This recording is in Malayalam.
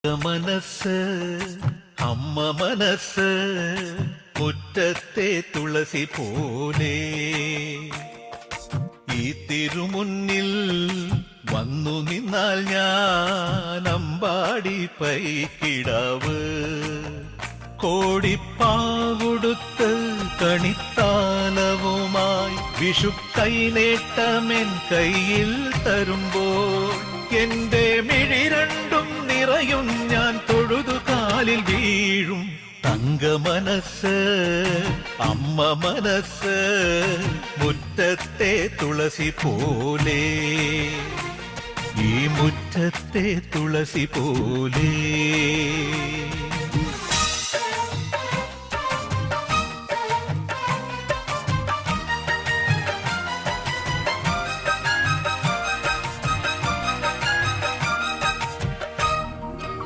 മനസ്സ് അമ്മ മനസ്സ് മുറ്റത്തെ തുളസി പോലെ ഈ തിരുമുന്നിൽ വന്നു നിന്നാൽ ഞാൻ അമ്പാടി പൈക്കിടാവ് കോടിപ്പാകൊടുത്ത് കണിത്താലവുമായി വിഷു കൈനേട്ടമെൻ കയ്യിൽ തരുമ്പോൾ എന്റെ മിഴി രണ്ടും നിറയും ഞാൻ തൊഴുതു കാലിൽ വീഴും തങ്ക മനസ്സ് അമ്മ മനസ്സ് മുറ്റത്തെ തുളസി പോലെ ഈ മുറ്റത്തെ തുളസി പോലെ